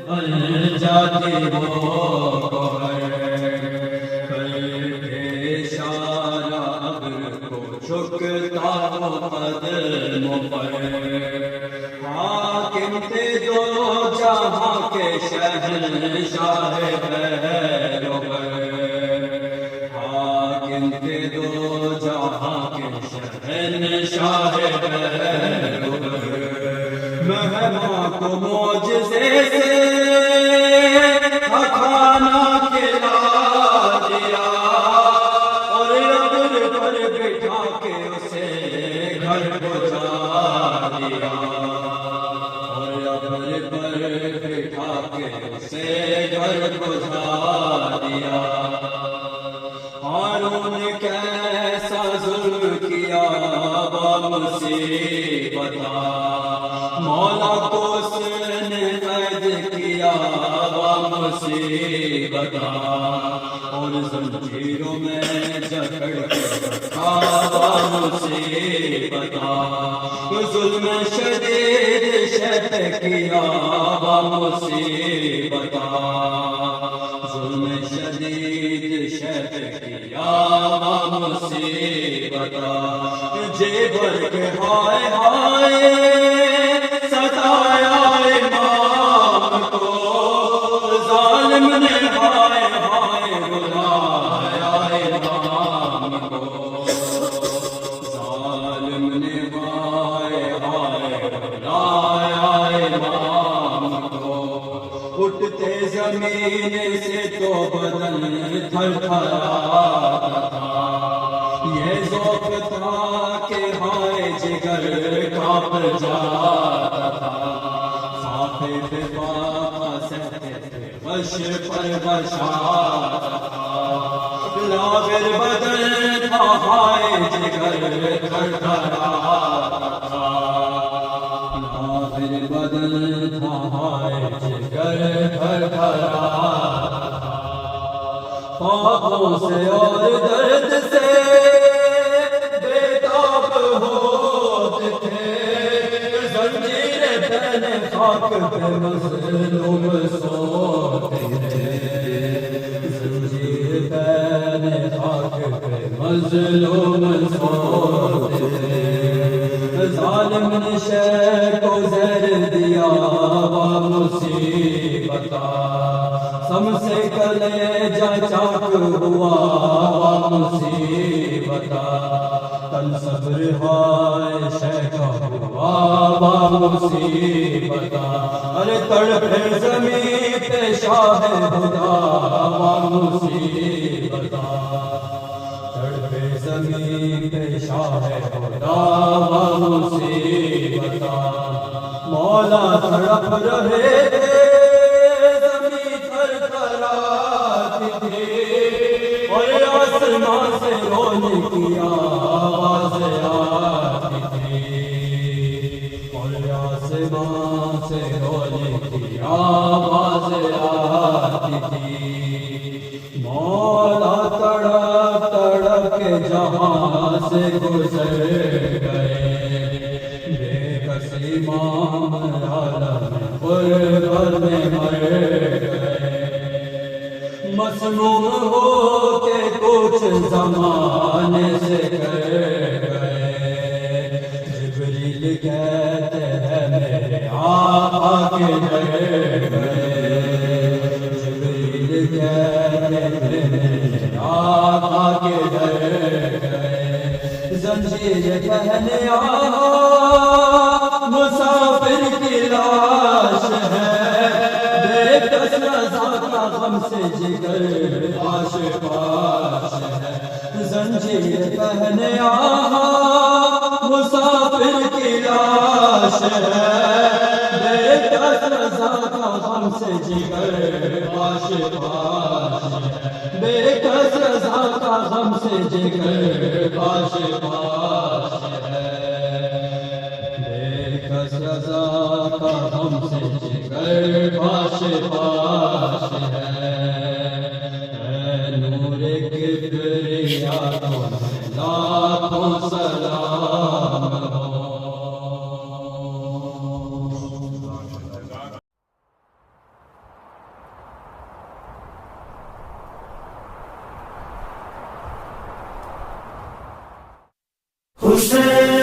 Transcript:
بن جاتی ہو اشارہ ابر کو جھکتا ہو قدموں پر حاکم تھے دو جہاں کے شہنشاہ بیروبر حاکم تھے دو جہاں کے شہنشاہ بیروبر مہماں کو معجزے سے کھانا کھلا دیا اور ابر پر بٹھا کے اسے گھر پہنچا دیا اور ابر پر بٹھا کے اسے گھر پہنچا دیا ہارون کیسا ظلم کیا بامصیبت مولا کو اس نے قید کیا بامصیبت اور زنجیروں میں جکڑ کے رکھا بامصیبت ظلم شدید شت کیا بامصیبت ظلم شدید شت کیا بامصیبت جے بھر کے ہائے ہائے ستایا امام کو ظالم نے ہائے ہائے بلایا امام کو ظالم نے ہائے ہائے بلایا امام کو اٹھتے زمین سے تو بدن تھر تھراتا تھا یہ ذوق تھا کہ ہائے جگر کانپ جاتا تھا صافے پہ پاپا سہتے تھے وش پر وشاتا تھا لاغر بدن تھا ہائے جگر تھر تھراتا تھا لاغر بدن تھا ہائے جگر تھر تھراتا تھا خوابوں سے اور درد سے خاک پہ مظلوم سوتے تھے زنجیر پہنے خاک پہ مظلوم سوتے تھے ظالم نے شے کو زہر دیا بامصیبت سم سے کلیجہ چاک ہوا بامصیبت تن صبر ہائے شے کا ہوا بامصیبت ارے تڑپے زمین پہ شاہ خدا بامصیبت تڑپے زمین پہ شاہ خدا بامصیبت مولا تڑپ رہے تھے زمین تھر تھراتی تھی اور آسمان سے رونے کی آواز آتی تھی اور آسمان سے رونے کی آواز آتی تھی مولا تڑپ تڑپ کے جہاں سے گزر گئے بے کس امام عالم غربت میں مر گئے مسموم ہو کے کچھ زمانے سے کر گئے جبریل کہتے ہیں میرے آقا کے در گئے جبریل کہتے ہیں میرے آقا کے در گئے زنجیر پہنے مسافر کی لاش ہے بے کس رضا کا غم سے جگر پاش پاش ہے زنجیر پہنے مسافر کی لاش ہے بے کس رضا کا غم سے جگر پاش پاش ہے بے کس رضا کا غم سے جگر پاش پاش ہے بے کس رضا کا غم سے جگر پاش پاش ہے اے نور کبریا تمہیں لاکھوں سلام ہو حسین